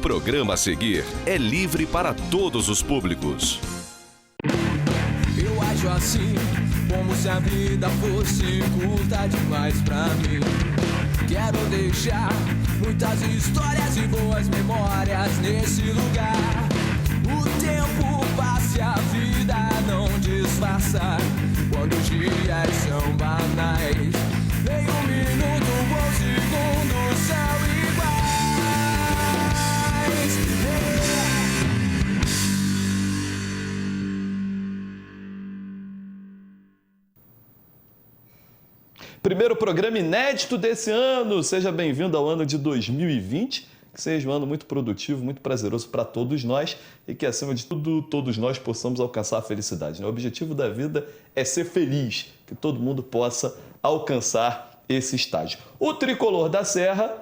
programa a seguir é livre para todos os públicos. Eu acho assim, como se a vida fosse curta demais pra mim. Quero deixar muitas histórias e boas memórias nesse lugar. O tempo passa e a vida não disfarça quando os dias são banais. Nem um minuto ou segundo são iguais. Primeiro programa inédito desse ano. Seja bem-vindo ao ano de 2020. Que seja um ano muito produtivo, muito prazeroso para todos nós e que, acima de tudo, todos nós possamos alcançar a felicidade. O objetivo da vida é ser feliz, que todo mundo possa alcançar esse estágio. O Tricolor da Serra,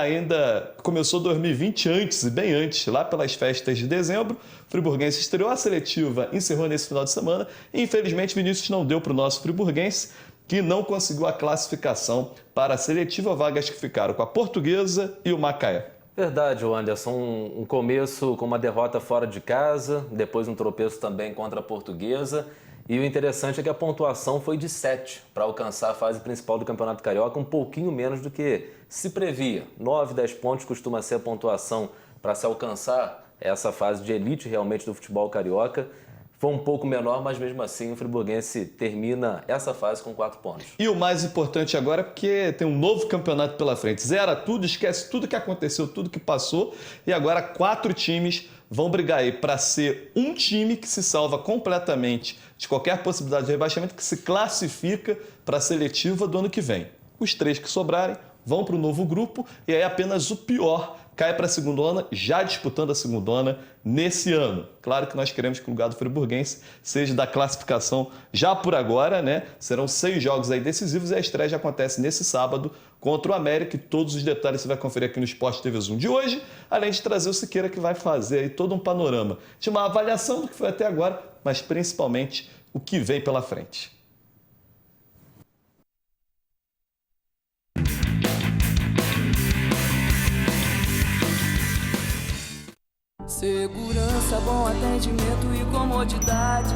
ainda começou 2020 antes, e bem antes, lá pelas festas de dezembro. O Friburguense estreou a seletiva, encerrou nesse final de semana e, infelizmente, Vinícius não deu para o nosso Friburguense, que não conseguiu a classificação para a seletiva, vagas que ficaram com a Portuguesa e o Macaé. Verdade, Anderson. Um começo com uma derrota fora de casa, depois um tropeço também contra a Portuguesa. E o interessante é que a pontuação foi de 7 para alcançar a fase principal do Campeonato Carioca, um pouquinho menos do que se previa. 9, 10 pontos costuma ser a pontuação para se alcançar essa fase de elite realmente do futebol carioca. Foi um pouco menor, mas mesmo assim o Friburguense termina essa fase com 4 pontos. E o mais importante agora é porque tem um novo campeonato pela frente. Zera tudo, esquece tudo que aconteceu, tudo que passou. E agora 4 times vão brigar aí para ser um time que se salva completamente de qualquer possibilidade de rebaixamento, que se classifica para a seletiva do ano que vem. Os 3 que sobrarem vão para o novo grupo e aí apenas o pior cai para a segundona, já disputando a segundona nesse ano. Claro que nós queremos que o lugar do Friburguense seja da classificação já por agora, Serão 6 jogos aí decisivos e a estreia já acontece nesse sábado contra o América, e todos os detalhes você vai conferir aqui no Sport TV Zoom de hoje, além de trazer o Siqueira, que vai fazer aí todo um panorama de uma avaliação do que foi até agora, mas principalmente o que vem pela frente. Segurança, bom atendimento e comodidade.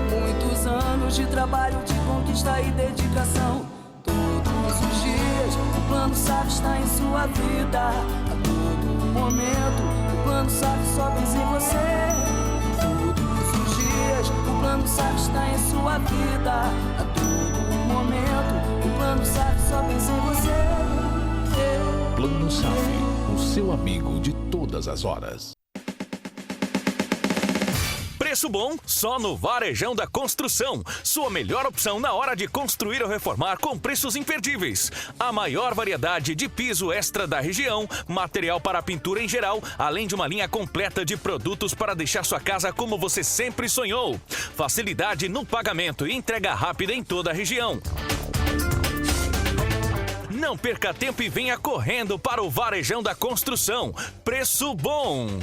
Muitos anos de trabalho, de conquista e dedicação. Todos os dias o Plano SAF está em sua vida. A todo momento o Plano SAF só pensa em você. Todos os dias o Plano SAF está em sua vida. A todo momento o Plano SAF só pensa em você. Plano SAF, o seu amigo de todas as horas. Preço bom só no Varejão da Construção. Sua melhor opção na hora de construir ou reformar com preços imperdíveis. A maior variedade de piso extra da região, material para pintura em geral, além de uma linha completa de produtos para deixar sua casa como você sempre sonhou. Facilidade no pagamento e entrega rápida em toda a região. Não perca tempo e venha correndo para o Varejão da Construção. Preço bom!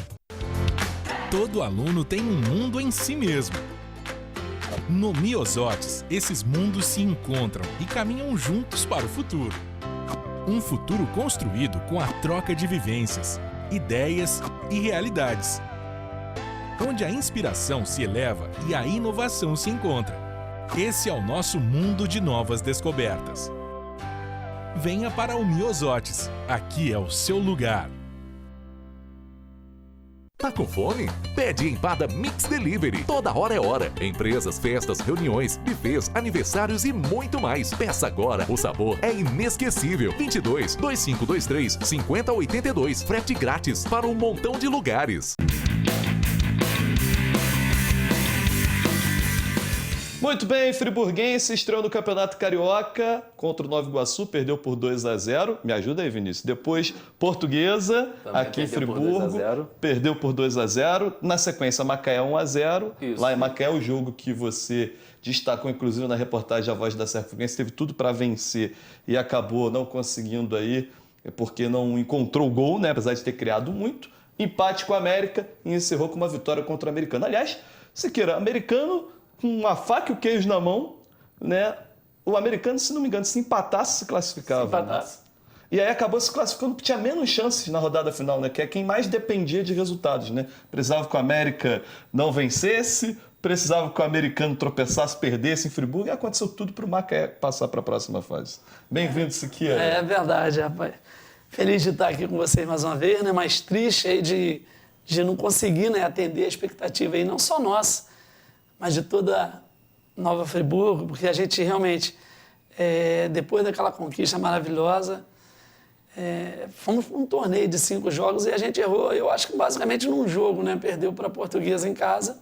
Todo aluno tem um mundo em si mesmo. No Miosotes, esses mundos se encontram e caminham juntos para o futuro. Um futuro construído com a troca de vivências, ideias e realidades. Onde a inspiração se eleva e a inovação se encontra. Esse é o nosso mundo de novas descobertas. Venha para o Miosotes. Aqui é o seu lugar. Tá com fome? Pede Empada Mix Delivery. Toda hora é hora. Empresas, festas, reuniões, buffets, aniversários e muito mais. Peça agora. O sabor é inesquecível. 22 2523 5082. Frete grátis para um montão de lugares. Muito bem, Friburguense estreou no Campeonato Carioca contra o Nova Iguaçu, perdeu por 2-0. Me ajuda aí, Vinícius. Depois, Portuguesa, também aqui em perdeu Friburgo, perdeu por 2-0. Na sequência, Macaé 1-0. Lá em Macaé, o jogo que você destacou, inclusive, na reportagem A Voz da Serra Friburguense, teve tudo para vencer e acabou não conseguindo aí, porque não encontrou o gol, apesar de ter criado muito. Empate com a América e encerrou com uma vitória contra o Americano. Aliás, Siqueira, americano com uma faca e o queijo na mão, O americano, se não me engano, se empatasse, se classificava. Se empatasse. E aí acabou se classificando porque tinha menos chances na rodada final, né? Que é quem mais dependia de resultados, né? Precisava que o América não vencesse, precisava que o americano tropeçasse, perdesse em Friburgo, e aconteceu tudo para o Macaé passar para a próxima fase. Bem-vindo, Siqueira. É verdade, rapaz. Feliz de estar aqui com vocês mais uma vez, né? Mas triste aí de não conseguir, né, atender a expectativa aí, não só nossa, mas de toda Nova Friburgo, porque a gente realmente, depois daquela conquista maravilhosa, fomos para um torneio de 5 jogos e a gente errou, eu acho que basicamente num jogo, né? Perdeu para a Portuguesa em casa,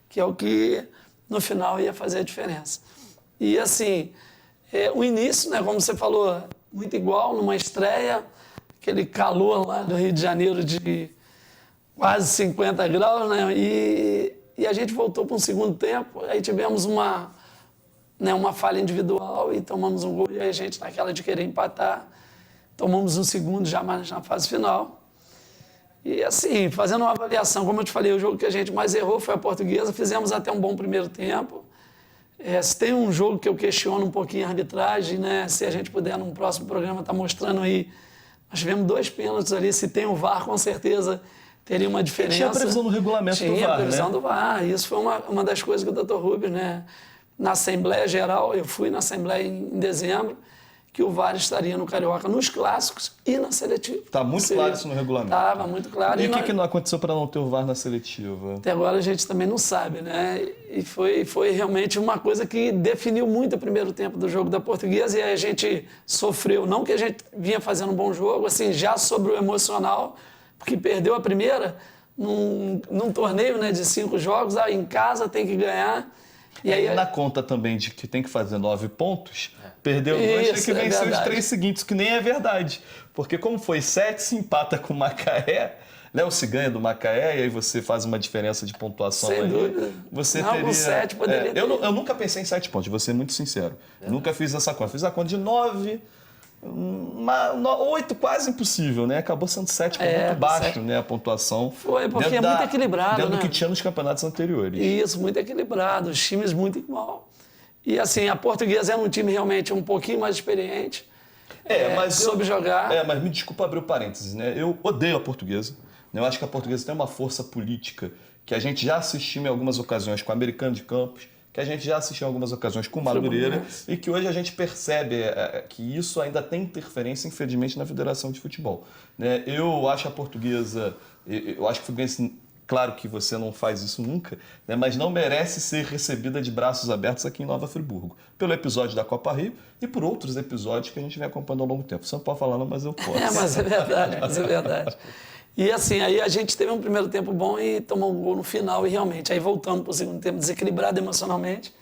que é o que no final ia fazer a diferença. E assim, o início, né, como você falou, muito igual, numa estreia, aquele calor lá do Rio de Janeiro de quase 50 graus, né? E a gente voltou para um segundo tempo, aí tivemos uma falha individual e tomamos um gol, e aí a gente, naquela de querer empatar, tomamos um segundo já mais na fase final. E assim, fazendo uma avaliação, como eu te falei, o jogo que a gente mais errou foi a Portuguesa, fizemos até um bom primeiro tempo. Se tem um jogo que eu questiono um pouquinho a arbitragem, né? Se a gente puder, num próximo programa, estar mostrando aí, nós tivemos 2 pênaltis ali, se tem o VAR, com certeza teria uma diferença. Tinha a previsão no regulamento do VAR, Tinha a previsão, né? do VAR. Isso foi uma das coisas que o Dr. Rubens, né, na Assembleia Geral, eu fui na Assembleia em dezembro, que o VAR estaria no Carioca, nos clássicos e na seletiva. Está muito claro isso no regulamento. Estava muito claro. E o que não aconteceu para não ter o VAR na seletiva? Até agora a gente também não sabe, né? E foi realmente uma coisa que definiu muito o primeiro tempo do jogo da Portuguesa, e aí a gente sofreu. Não que a gente vinha fazendo um bom jogo, assim, já sobre o emocional, porque perdeu a primeira num torneio, né, de 5 jogos, em casa tem que ganhar. E aí na conta também de que tem que fazer 9 pontos, perdeu 2, tem que vencer os 3 seguintes, que nem é verdade. Porque como foi 7, se empata com o Macaé, né, ou se ganha do Macaé, e aí você faz uma diferença de pontuação. Sem aí, dúvida. você não, teria... com 7 poderia ter. Eu nunca pensei em 7 pontos, vou ser muito sincero. Nunca fiz essa conta. Fiz a conta de 9... 8 quase impossível, né? Acabou sendo 7, muito baixo, né, a pontuação. Foi, porque é muito equilibrado, dentro né? do que tinha nos campeonatos anteriores. Isso, muito equilibrado, os times muito igual. E assim, a Portuguesa é um time realmente um pouquinho mais experiente, mas soube jogar. Mas me desculpa abrir o parênteses, né? Eu odeio a Portuguesa. Eu acho que a Portuguesa tem uma força política que a gente já assistiu em algumas ocasiões com o Americano de Campos, que a gente já assistiu em algumas ocasiões com o Madureira, e que hoje a gente percebe que isso ainda tem interferência, infelizmente, na Federação de Futebol. Né? Eu acho a Portuguesa, eu acho que o Fluminense, claro que você não faz isso nunca, né? Mas não merece ser recebida de braços abertos aqui em Nova Friburgo, pelo episódio da Copa Rio e por outros episódios que a gente vem acompanhando ao longo tempo. Você não pode falar não, mas eu posso. Mas é verdade, E assim, aí a gente teve um primeiro tempo bom e tomou um gol no final, e realmente, aí voltamos para o segundo tempo desequilibrado emocionalmente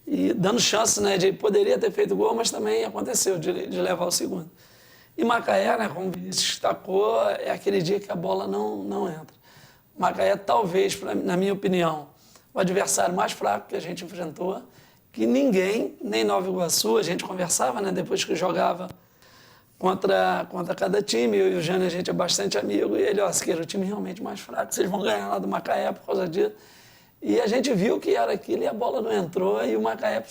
e dando chance, né, de poderia ter feito gol, mas também aconteceu de levar o segundo. E Macaé, né, como o Vinícius destacou, é aquele dia que a bola não entra. Macaé talvez, na minha opinião, o adversário mais fraco que a gente enfrentou, que ninguém, nem Nova Iguaçu, a gente conversava, né, depois que jogava contra cada time, eu e o Jânio, a gente é bastante amigo, e ele, Siqueira, o time realmente mais fraco, vocês vão ganhar lá do Macaé por causa disso. E a gente viu que era aquilo e a bola não entrou, e o Macaé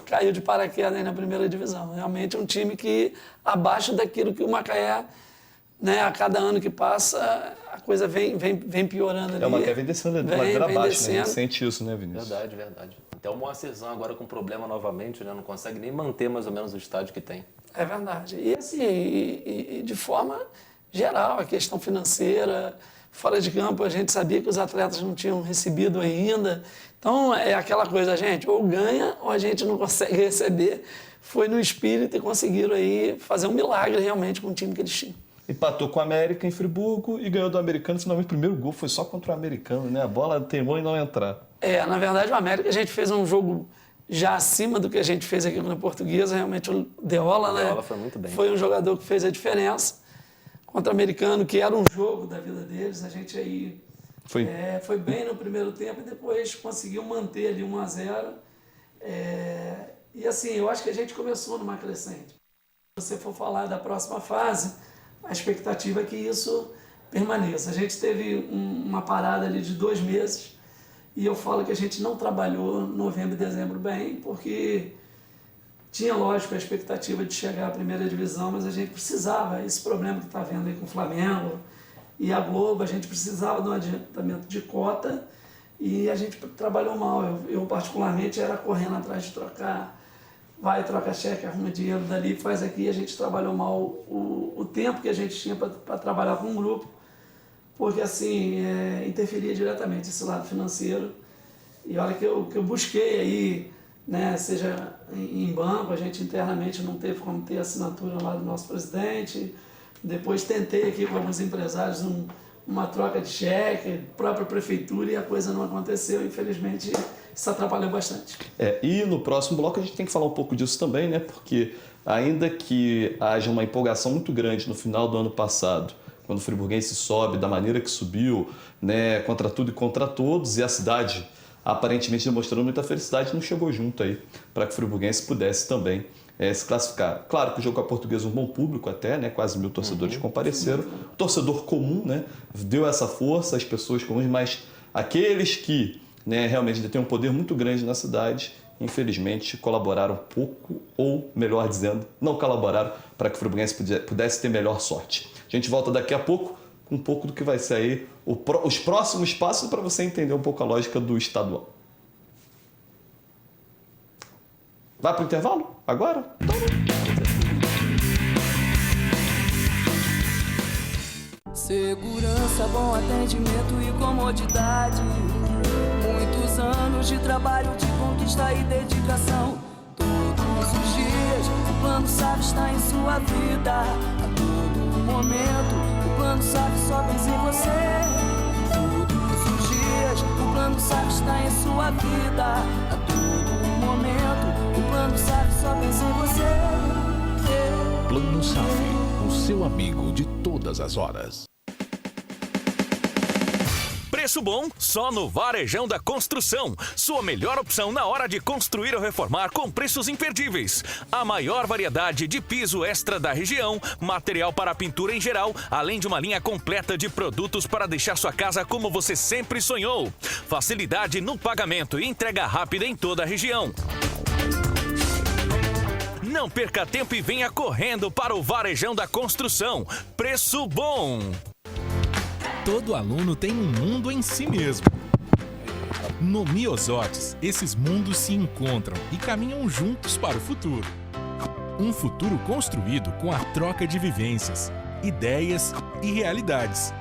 caiu de paraquedas aí na primeira divisão. Realmente um time que, abaixo daquilo que o Macaé, né, a cada ano que passa, a coisa vem piorando ali. O Macaé vem descendo de ladeira abaixo, né? A gente sente isso, né, Vinícius? Verdade. Até o Moacirzão agora com problema novamente, né? Não consegue nem manter mais ou menos o estádio que tem. É verdade. E assim, e de forma geral, a questão financeira, fora de campo, a gente sabia que os atletas não tinham recebido ainda. Então, é aquela coisa, a gente ou ganha ou a gente não consegue receber. Foi no espírito e conseguiram aí fazer um milagre realmente com o time que eles tinham. Empatou com o América em Friburgo e ganhou do Americano. Finalmente, o primeiro gol foi só contra o Americano, né? A bola teimou em não entrar. Na verdade, o América, a gente fez um jogo já acima do que a gente fez aqui na Portuguesa. Realmente, o Deola, né? Deola foi muito bem. Foi um jogador que fez a diferença contra o Americano, que era um jogo da vida deles. A gente aí foi bem no primeiro tempo e depois conseguiu manter ali 1-0. E assim, eu acho que a gente começou numa crescente. Se você for falar da próxima fase, a expectativa é que isso permaneça. A gente teve uma parada ali de 2 meses e eu falo que a gente não trabalhou novembro e dezembro bem, porque tinha, lógico, a expectativa de chegar à primeira divisão, mas a gente precisava, esse problema que está vendo aí com o Flamengo e a Globo, a gente precisava de um adiantamento de cota e a gente trabalhou mal. Eu particularmente, era correndo atrás de trocar, vai, troca cheque, arruma dinheiro dali, faz aqui, a gente trabalhou mal o tempo que a gente tinha para trabalhar com um grupo, porque assim, interferia diretamente esse lado financeiro. E olha que eu busquei aí, né, seja em banco, a gente internamente não teve como ter assinatura lá do nosso presidente. Depois tentei aqui com alguns empresários uma troca de cheque, própria prefeitura, e a coisa não aconteceu. Infelizmente, isso atrapalhou bastante. E no próximo bloco a gente tem que falar um pouco disso também, né? Porque ainda que haja uma empolgação muito grande no final do ano passado, quando o Friburguense sobe da maneira que subiu, né, contra tudo e contra todos, e a cidade aparentemente demonstrando muita felicidade, não chegou junto aí para que o Friburguense pudesse também se classificar. Claro que o jogo com a Portuguesa, um bom público até, né? Quase 1.000 torcedores compareceram. O torcedor comum, né, deu essa força às pessoas comuns, mas aqueles que, né, realmente têm um poder muito grande na cidade, infelizmente colaboraram pouco, ou melhor dizendo, não colaboraram para que o Friburguense pudesse ter melhor sorte. A gente volta daqui a pouco com um pouco do que vai ser aí os próximos passos para você entender um pouco a lógica do estadual. Vai para o intervalo? Agora? Segurança, bom atendimento e comodidade. Muitos anos de trabalho, de conquista e dedicação. Todos os dias, o Plano SAF está em sua vida. A todo momento, o Plano SAF só pensa em você. Todos os dias, o Plano SAF está em sua vida. A todo momento, o Plano SAF só pensa em você. Plano SAF, o seu amigo de todas as horas. Preço bom só no Varejão da Construção. Sua melhor opção na hora de construir ou reformar com preços imperdíveis. A maior variedade de piso extra da região, material para pintura em geral, além de uma linha completa de produtos para deixar sua casa como você sempre sonhou. Facilidade no pagamento e entrega rápida em toda a região. Não perca tempo e venha correndo para o Varejão da Construção. Preço bom! Todo aluno tem um mundo em si mesmo. No Miosotes, esses mundos se encontram e caminham juntos para o futuro. Um futuro construído com a troca de vivências, ideias e realidades.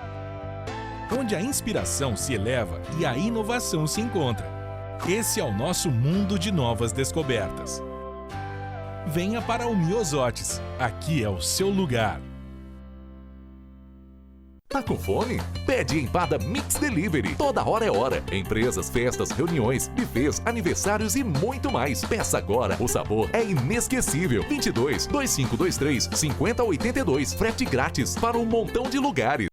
Onde a inspiração se eleva e a inovação se encontra. Esse é o nosso mundo de novas descobertas. Venha para o Miosotes. Aqui é o seu lugar. Tá com fome? Pede empada Mix Delivery. Toda hora é hora. Empresas, festas, reuniões, buffets, aniversários e muito mais. Peça agora. O sabor é inesquecível. 22 2523 5082. Frete grátis para um montão de lugares.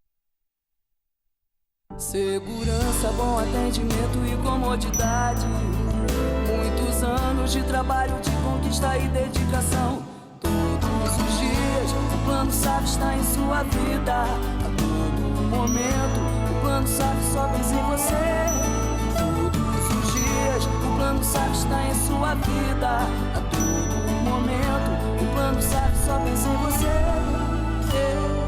Segurança, bom atendimento e comodidade. Muitos anos de trabalho, de conquista e dedicação. Todos os dias, o Plano SAF está em sua vida. Momento, o Plano SAF só pensa em você. Todos os dias, o Plano SAF está em sua vida. A todo momento, o Plano SAF só pensa em você.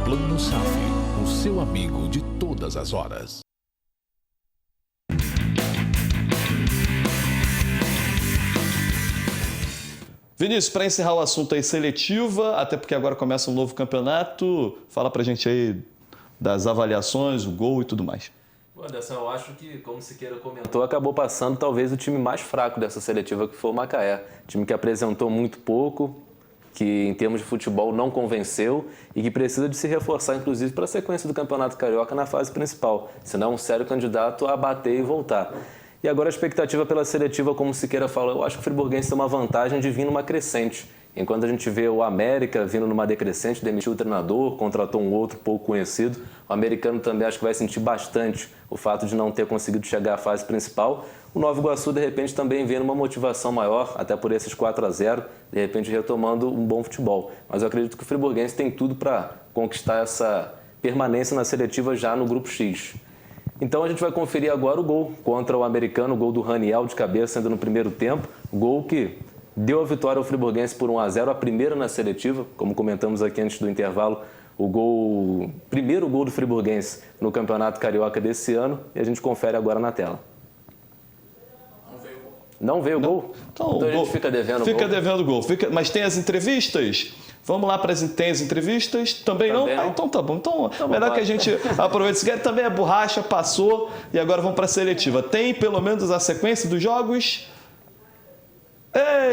Plano SAF, o seu amigo de todas as horas. Vinícius, para encerrar o assunto aí, seletiva, até porque agora começa um novo campeonato, fala pra gente aí das avaliações, o gol e tudo mais. Anderson, eu acho que, como o Siqueira comentou, acabou passando talvez o time mais fraco dessa seletiva, que foi o Macaé. Time que apresentou muito pouco, que em termos de futebol não convenceu e que precisa de se reforçar, inclusive, para a sequência do Campeonato Carioca na fase principal. Senão é um sério candidato a bater e voltar. E agora a expectativa pela seletiva, como o Siqueira falou, eu acho que o Friburguense tem uma vantagem de vir numa crescente. Enquanto a gente vê o América vindo numa decrescente, demitiu o treinador, contratou um outro pouco conhecido, o americano também acho que vai sentir bastante o fato de não ter conseguido chegar à fase principal. O Nova Iguaçu, de repente, também vem numa motivação maior, até por esses 4-0, de repente retomando um bom futebol. Mas eu acredito que o Friburguense tem tudo para conquistar essa permanência na seletiva já no Grupo X. Então a gente vai conferir agora o gol contra o americano, o gol do Raniel de cabeça ainda no primeiro tempo, gol que deu a vitória ao Friburguense por 1-0, a primeira na seletiva, como comentamos aqui antes do intervalo, o primeiro gol do Friburguense no Campeonato Carioca desse ano, e a gente confere agora na tela. Não veio o gol? Então a gente fica devendo o gol. Fica devendo o gol. Mas tem as entrevistas? Vamos lá, tem as entrevistas? Também não? Ah, então tá bom. Então melhor que a gente aproveite. Se também é borracha, passou e agora vamos para a seletiva. Tem pelo menos a sequência dos jogos?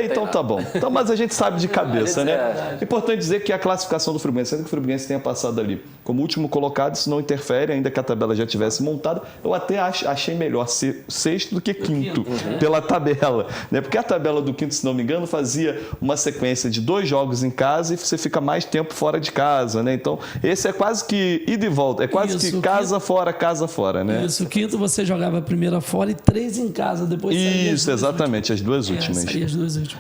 Então tá bom. Então, mas a gente sabe de cabeça, né? Importante dizer que a classificação do Friburguense, sendo que o Friburguense tenha passado ali como último colocado, isso não interfere, ainda que a tabela já tivesse montada. Eu até achei melhor ser sexto do que quinto, pela tabela, né? Porque a tabela do quinto, se não me engano, fazia uma sequência de 2 jogos em casa e você fica mais tempo fora de casa, né? Então, esse é quase que ida e volta, é quase que casa fora, né? Isso, o quinto você jogava a primeira fora e 3 em casa, depois isso, exatamente, as 2 últimas.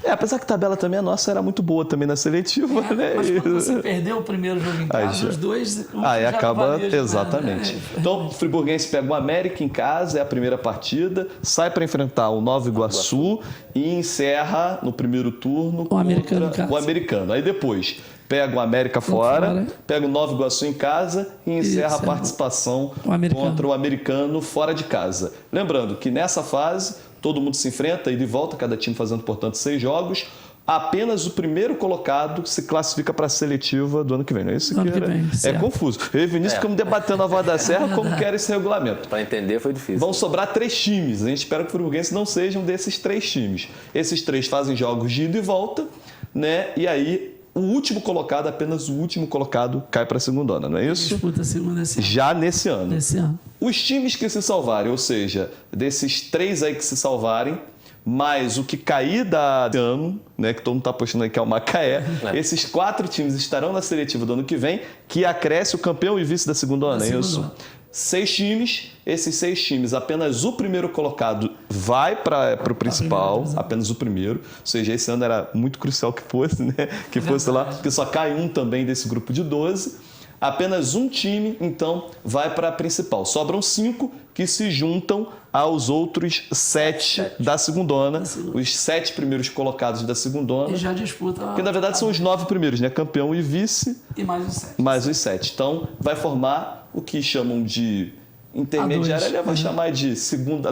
Apesar que a tabela também, a nossa era muito boa também na seletiva, né? Mas quando você perdeu o primeiro jogo em casa, os 2... Aí acaba, exatamente. Então, o Friburguense pega o América em casa, é a primeira partida, sai para enfrentar o Nova Iguaçu e encerra no primeiro turno o Americano em casa. O Americano. Aí depois pega o América fora, pega o Nova Iguaçu em casa e encerra a participação contra o Americano fora de casa. Lembrando que nessa fase todo mundo se enfrenta e de volta, cada time fazendo, portanto, 6 jogos. Apenas o primeiro colocado se classifica para a seletiva do ano que vem. Não é isso que é confuso. Eu e Vinícius ficamos debatendo a voz da serra como que era esse regulamento. Para entender foi difícil. Vão sobrar 3 times. A gente espera que o Friburguense não sejam desses 3 times. Esses 3 fazem jogos de ida e volta, né? E aí o último colocado, apenas o último colocado, cai para a segundona, não é isso? Disputa a segunda esse ano. Já nesse ano. Nesse ano. Os times que se salvarem, ou seja, desses 3 aí que se salvarem, mais o que cair desse ano, né, que todo mundo está apostando aí que é o Macaé, esses 4 times estarão na seletiva do ano que vem, que acresce o campeão e vice da segunda ano, é isso? 6 times, esses 6 times, apenas o primeiro colocado vai para o principal, apenas o primeiro, ou seja, esse ano era muito crucial que fosse, né? Que fosse lá, porque só cai um também desse grupo de 12. Apenas um time, então, vai para a principal. Sobram 5 que se juntam aos outros 7 da segundona, os 7 primeiros colocados da segundona. E já disputa... Porque, na verdade, são os 9 primeiros, né? Campeão e vice. E mais os 7. Mais os 7. Então, vai formar o que chamam de intermediária, ele vai chamar de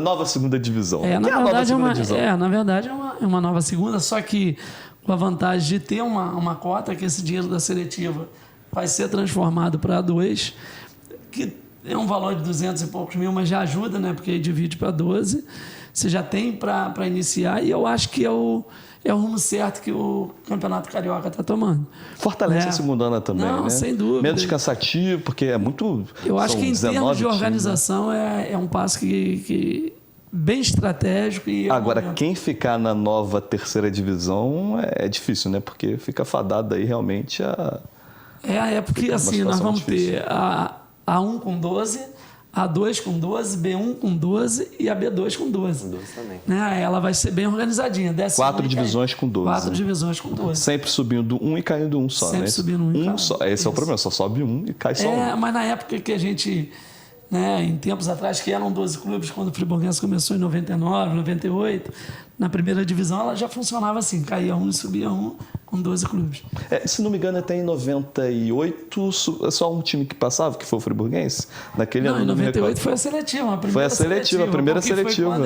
nova segunda divisão. Na verdade, é uma nova segunda, só que com a vantagem de ter uma cota, que esse dinheiro da seletiva vai ser transformado para A2, que é um valor de 200 e poucos mil, mas já ajuda, né? Porque aí divide para 12. Você já tem para iniciar, e eu acho que é o rumo certo que o Campeonato Carioca está tomando. Fortalece a segundona também, não, né? Sem dúvida. Menos cansativo, porque é muito... Eu acho que em termos de organização é um passo que bem estratégico. E agora, quem ficar na nova terceira divisão é difícil, né? Porque fica fadado aí realmente a... porque assim, nós vamos ter a A1 com 12, A2 com 12, B1 com 12 e a B2 com 12. 12 também. Né? Ela vai ser bem organizadinha. 4 divisões com 12. 4 divisões com 12. Sempre subindo um e caindo um só, Sempre né? subindo um e caindo só. Esse é o problema, só sobe um e cai só um. Mas na época que a gente, né, em tempos atrás, que eram 12 clubes, quando o Friburguense começou em 99, 98, na primeira divisão ela já funcionava assim, caía um e subia um, com 12 clubes. Se não me engano, até em 98, só um time que passava, que foi o Friburguense, naquele ano. Em 98 foi a seletiva, a primeira seletiva.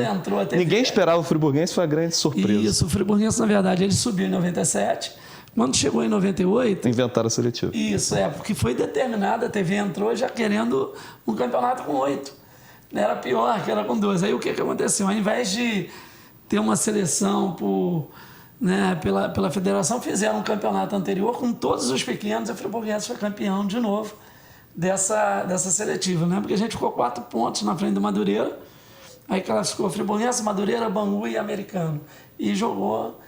Ninguém esperava o Friburguense, foi a grande surpresa. Isso, o Friburguense, na verdade, ele subiu em 97, quando chegou em 98... Inventaram a seletiva. Isso, porque foi determinada, a TV entrou já querendo um campeonato com 8. Era pior, que era com 12. Aí o que aconteceu? Ao invés de ter uma seleção pela federação, fizeram um campeonato anterior com todos os pequenos, e o Friburguense foi campeão de novo dessa seletiva, né? Porque a gente ficou 4 pontos na frente do Madureira, aí classificou Friburguense, Madureira, Bangu e Americano, e jogou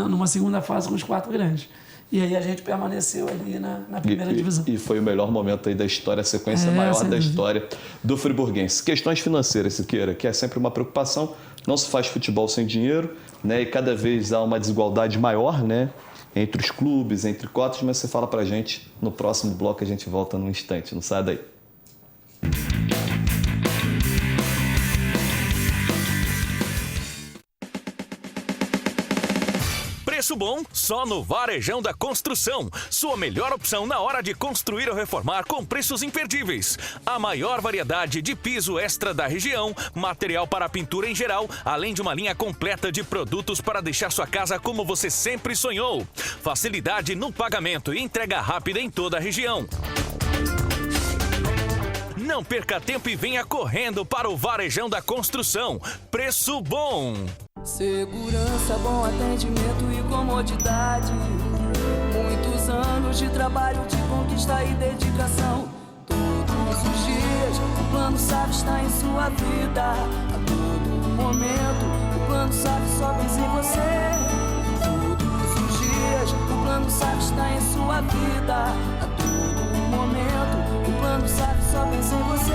numa segunda fase com os 4 grandes. E aí a gente permaneceu ali na primeira divisão. E foi o melhor momento aí da história, a sequência maior da história do Friburguense. Questões financeiras, Siqueira, que é sempre uma preocupação. Não se faz futebol sem dinheiro, né? E cada vez há uma desigualdade maior, né? Entre os clubes, entre cotas, mas você fala pra gente no próximo bloco, a gente volta num instante. Não sai daí. Preço bom só no Varejão da Construção. Sua melhor opção na hora de construir ou reformar com preços imperdíveis. A maior variedade de piso extra da região, material para pintura em geral, além de uma linha completa de produtos para deixar sua casa como você sempre sonhou. Facilidade no pagamento e entrega rápida em toda a região. Não perca tempo e venha correndo para o Varejão da Construção. Preço bom. Segurança, bom atendimento e comodidade. Muitos anos de trabalho, de conquista e dedicação. Todos os dias o Plano SAF está em sua vida. A todo momento o Plano SAF só pensa em você. Todos os dias o Plano SAF está em sua vida. A todo momento o Plano SAF só pensa em você.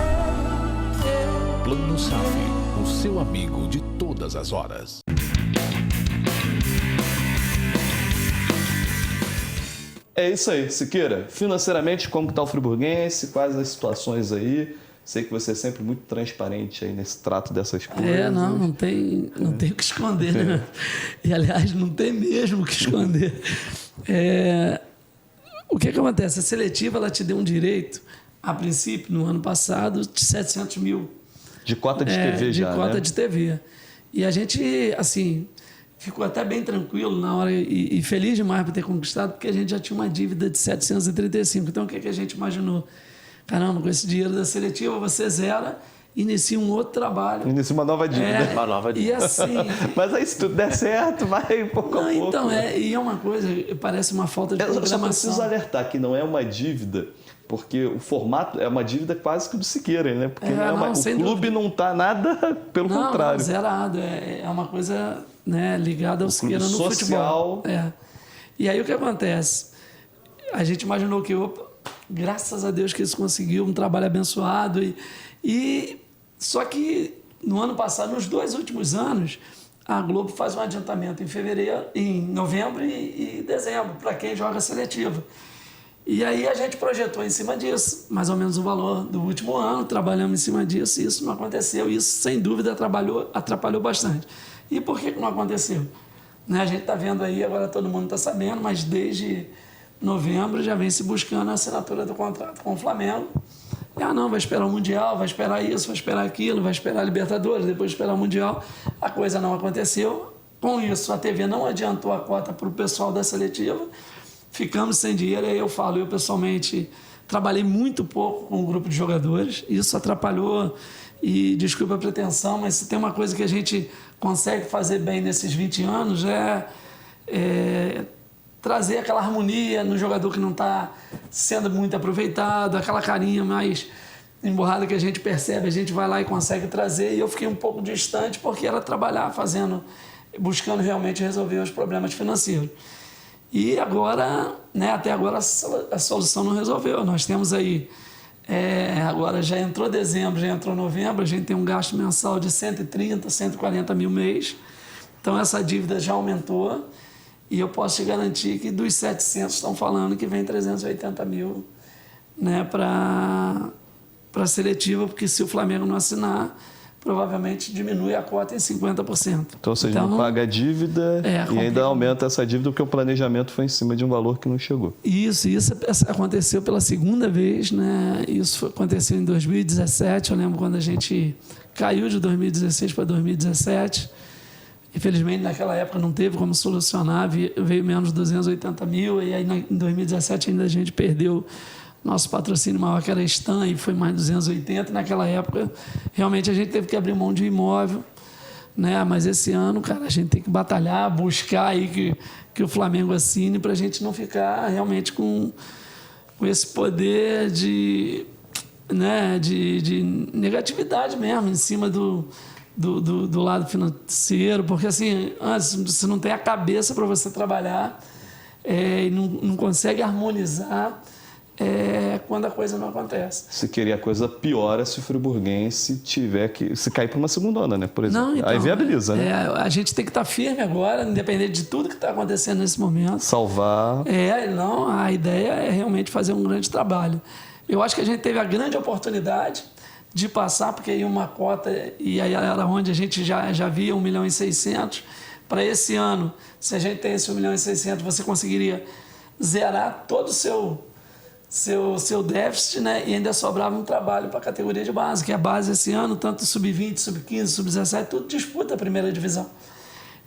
Plano SAF, o seu amigo de todas as horas. É isso aí, Siqueira. Financeiramente, como que tá o friburguense? Quais as situações aí? Sei que você é sempre muito transparente aí nesse trato dessas coisas. Não tem o que esconder, né? E, aliás, não tem mesmo o que esconder. O que acontece? A seletiva, ela te deu um direito, a princípio, no ano passado, de 700 mil. De cota de TV já, de cota né? de TV. E a gente, assim, ficou até bem tranquilo na hora e feliz demais por ter conquistado, porque a gente já tinha uma dívida de 735. Então, o que a gente imaginou? Caramba, com esse dinheiro da seletiva, você zera, inicia um outro trabalho. Inicia uma nova dívida. Uma nova dívida. E assim... Mas aí, se tudo der certo, vai pouco a pouco. Então, e é uma coisa, parece uma falta de Eu programação. só preciso alertar que não é uma dívida, porque o formato é uma dívida quase que do Siqueira, né? Porque o clube não está nada, pelo contrário. Não, zerado. É uma coisa, né, ligada ao Siqueira no social. futebol. E aí o que acontece? A gente imaginou que, graças a Deus que isso conseguiu, um trabalho abençoado. Só que no ano passado, nos 2 últimos anos, a Globo faz um adiantamento em novembro e dezembro, para quem joga seletiva. E aí a gente projetou em cima disso, mais ou menos o valor do último ano, trabalhamos em cima disso e isso não aconteceu. Isso, sem dúvida, atrapalhou bastante. E por que não aconteceu? Né, a gente está vendo aí, agora todo mundo está sabendo, mas desde novembro já vem se buscando a assinatura do contrato com o Flamengo. Não, vai esperar o Mundial, vai esperar isso, vai esperar aquilo, vai esperar a Libertadores, depois esperar o Mundial. A coisa não aconteceu. Com isso, a TV não adiantou a cota para o pessoal da seletiva. Ficamos sem dinheiro, aí eu pessoalmente trabalhei muito pouco com o grupo de jogadores, isso atrapalhou, e desculpa a pretensão, mas se tem uma coisa que a gente consegue fazer bem nesses 20 anos é trazer aquela harmonia no jogador que não está sendo muito aproveitado, aquela carinha mais emburrada que a gente percebe, a gente vai lá e consegue trazer, e eu fiquei um pouco distante porque era trabalhar buscando realmente resolver os problemas financeiros. E agora, até agora a solução não resolveu. Nós temos aí, agora já entrou dezembro, já entrou novembro, a gente tem um gasto mensal de 130, 140 mil mês. Então essa dívida já aumentou e eu posso te garantir que dos 700 estão falando que vem 380 mil, para a seletiva, porque se o Flamengo não assinar, provavelmente diminui a cota em 50%. Então, você não paga a dívida e ainda aumenta essa dívida porque o planejamento foi em cima de um valor que não chegou. Isso aconteceu pela segunda vez, né? Isso aconteceu em 2017, eu lembro quando a gente caiu de 2016 para 2017. Infelizmente, naquela época não teve como solucionar, veio menos de 280 mil, e aí em 2017 ainda a gente perdeu nosso patrocínio maior, que era Stan, e foi mais 280. Naquela época, realmente a gente teve que abrir mão de imóvel, né? Mas esse ano, cara, a gente tem que batalhar, buscar aí que o Flamengo assine para a gente não ficar realmente com esse poder de negatividade mesmo em cima do lado financeiro, porque assim, você não tem a cabeça para você trabalhar e não consegue harmonizar quando a coisa não acontece. Se querer a coisa piora se o friburguense tiver que se cair para uma segunda onda, né? Por exemplo. Não, então, aí viabiliza, né? A gente tem que estar firme agora, independente de tudo que está acontecendo nesse momento. Salvar. A ideia é realmente fazer um grande trabalho. Eu acho que a gente teve a grande oportunidade de passar, porque aí uma cota, e aí era onde a gente já via 1,6 milhão, para esse ano, se a gente tem esse 1.600.000, você conseguiria zerar todo o seu déficit, né? E ainda sobrava um trabalho para a categoria de base, que a base esse ano, tanto sub-20, sub-15, sub-17, tudo disputa a primeira divisão.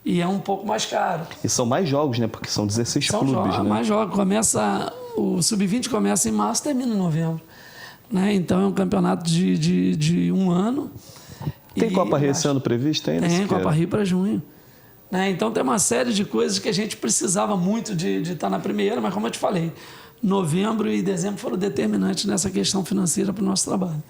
E é um pouco mais caro. E são mais jogos, né? Porque são 16 clubes, né? Mais jogos. O sub-20 começa em março e termina em novembro. Né? Então é um campeonato de um ano. Tem Copa Rio esse ano previsto ainda? Tem Copa Rio para junho. Né? Então tem uma série de coisas que a gente precisava muito de estar na primeira, mas como eu te falei, novembro e dezembro foram determinantes nessa questão financeira para o nosso trabalho.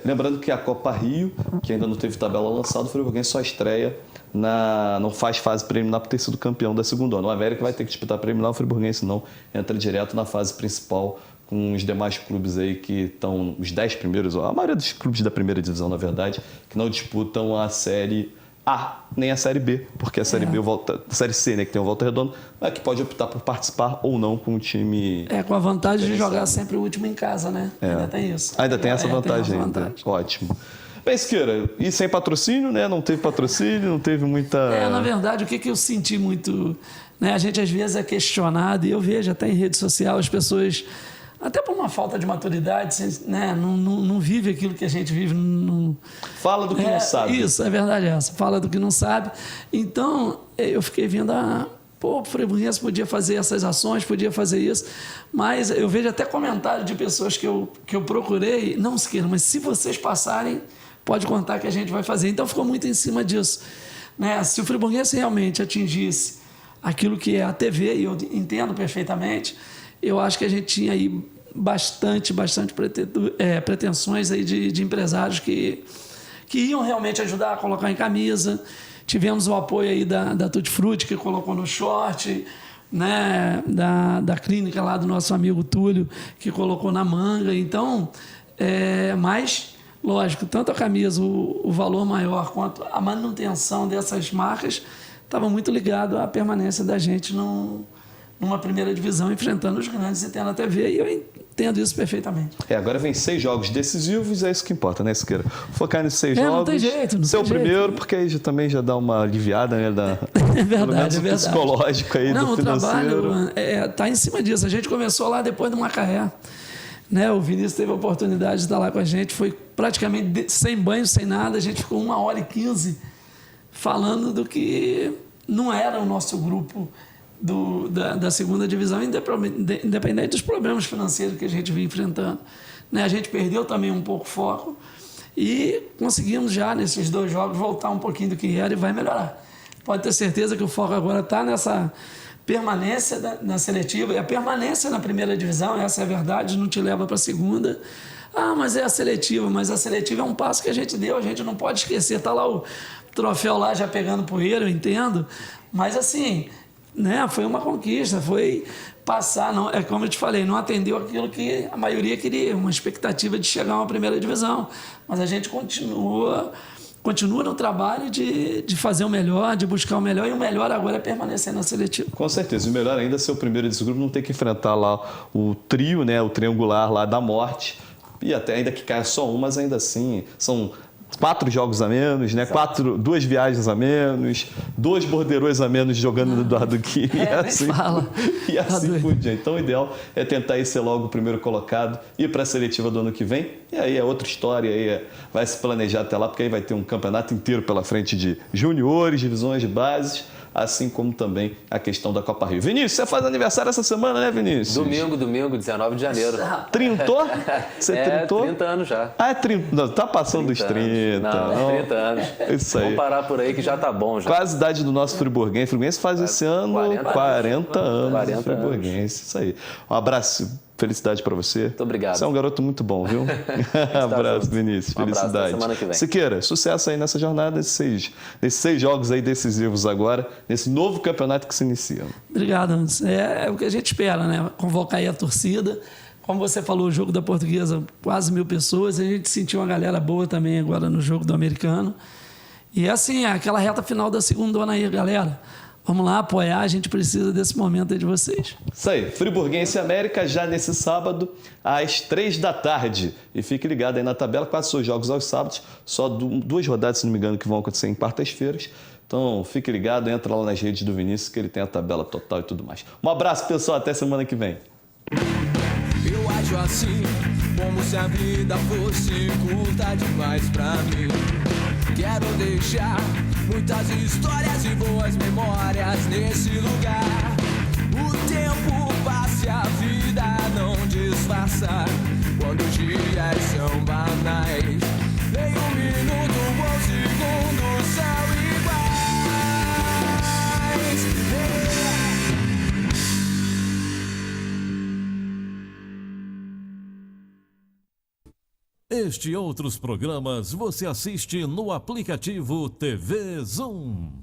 Lembrando que a Copa Rio, que ainda não teve tabela lançada, o Friburguense só estreia, não faz fase preliminar por ter sido campeão da segunda ano. O América vai ter que disputar preliminar, o Friburguense não entra direto na fase principal com os demais clubes aí que estão, os 10 primeiros, a maioria dos clubes da primeira divisão, na verdade, que não disputam a Série A, nem a Série B, porque a Série B, a Série C, né, que tem o Volta Redonda, mas que pode optar por participar ou não com o time... com a vantagem de jogar sempre o último em casa, né? Ainda tem isso. Ainda tem essa vantagem. Ótimo. Bem, Siqueira, e sem patrocínio, né? Não teve patrocínio, não teve muita... Na verdade, o que eu senti muito... Né? A gente, às vezes, é questionado, e eu vejo até em rede social as pessoas... Até por uma falta de maturidade, né? Não vive aquilo que a gente vive. Fala do que não sabe. Isso, é verdade essa. Fala do que não sabe. Então, eu fiquei vendo, o Friburguense podia fazer essas ações, podia fazer isso. Mas eu vejo até comentário de pessoas que eu procurei. Não se queiram, mas se vocês passarem, pode contar que a gente vai fazer. Então, ficou muito em cima disso. Né? Se o Friburguense realmente atingisse aquilo que é a TV, e eu entendo perfeitamente, eu acho que a gente tinha aí bastante pretensões aí de empresários que iam realmente ajudar a colocar em camisa. Tivemos o apoio aí da Tutti Frutti, que colocou no short, né? da clínica lá do nosso amigo Túlio, que colocou na manga. Então, mas, lógico, tanto a camisa, o valor maior, quanto a manutenção dessas marcas, estava muito ligado à permanência da gente numa primeira divisão, enfrentando os grandes e tendo a TV, e eu entendo isso perfeitamente. Agora vem 6 jogos decisivos, é isso que importa, né, Siqueira? Focar nesses 6 jogos. Não tem jeito, não ser tem o primeiro, jeito. Porque aí também já dá uma aliviada, né? É verdade, pelo menos o psicológico aí do financeiro. O trabalho está em cima disso. A gente começou lá depois do Macaé. Né? O Vinícius teve a oportunidade de estar lá com a gente, foi praticamente sem banho, sem nada. A gente ficou 1h15 falando do que não era o nosso grupo da segunda divisão, independente dos problemas financeiros que a gente vinha enfrentando. Né? A gente perdeu também um pouco o foco e conseguimos já, nesses 2 jogos, voltar um pouquinho do que era e vai melhorar. Pode ter certeza que o foco agora está nessa permanência na seletiva, e a permanência na primeira divisão, essa é a verdade, não te leva para a segunda. Mas é a seletiva, mas a seletiva é um passo que a gente deu, a gente não pode esquecer. Está lá o troféu lá já pegando poeira, eu entendo, mas assim... Né? Foi uma conquista, foi passar, não, é como eu te falei, não atendeu aquilo que a maioria queria, uma expectativa de chegar a uma primeira divisão, mas a gente continua no trabalho de fazer o melhor, de buscar o melhor, e o melhor agora é permanecer na seletiva. Com certeza, e o melhor ainda é ser o primeiro desse grupo, não ter que enfrentar lá o trio, né, o triangular lá da morte, e até ainda que caia só um, mas ainda assim, são 4 jogos a menos, né? 2 viagens a menos, 2 borderões a menos jogando no Eduardo Gui. E assim por diante. Então o ideal é tentar ir ser logo o primeiro colocado, ir para a seletiva do ano que vem. E aí é outra história, aí vai se planejar até lá, porque aí vai ter um campeonato inteiro pela frente de juniores, divisões de bases, assim como também a questão da Copa Rio. Vinícius, você faz aniversário essa semana, né, Vinícius? Domingo, 19 de janeiro. Trintou? Você trintou? 30 anos já. É 30. Não, tá passando dos 30. Não, 30 anos. Isso aí. Vamos parar por aí que já tá bom. Já. Quase a idade do nosso Friburguense. Friburguense faz esse ano 40 anos. 40 Friburguense, anos. Isso aí. Um abraço. Felicidade para você. Muito obrigado. Você é um garoto muito bom, viu? Abraço, Vinícius. Felicidade. Abraço, até semana que vem. Siqueira, sucesso aí nessa jornada, nesses 6 jogos aí decisivos agora, nesse novo campeonato que se inicia. Obrigado, Anderson. É o que a gente espera, né? Convocar aí a torcida. Como você falou, o jogo da Portuguesa, quase 1.000 pessoas. A gente sentiu uma galera boa também agora no jogo do Americano. E assim, aquela reta final da segundona aí, galera. Vamos lá apoiar, a gente precisa desse momento aí de vocês. Isso aí, Friburguense América já nesse sábado às 3 da tarde. E fique ligado aí na tabela, quase os jogos aos sábados, só 2 rodadas, se não me engano, que vão acontecer em quartas-feiras. Então fique ligado, entra lá nas redes do Vinícius que ele tem a tabela total e tudo mais. Um abraço, pessoal, até semana que vem. Eu acho assim, como se a vida fosse curta demais pra mim. Quero deixar muitas histórias e boas memórias nesse lugar. O tempo passa e a vida não disfarça. Quando os dias são banais, nem um minuto ou segundo são iguais. Este e outros programas você assiste no aplicativo TV Zoom.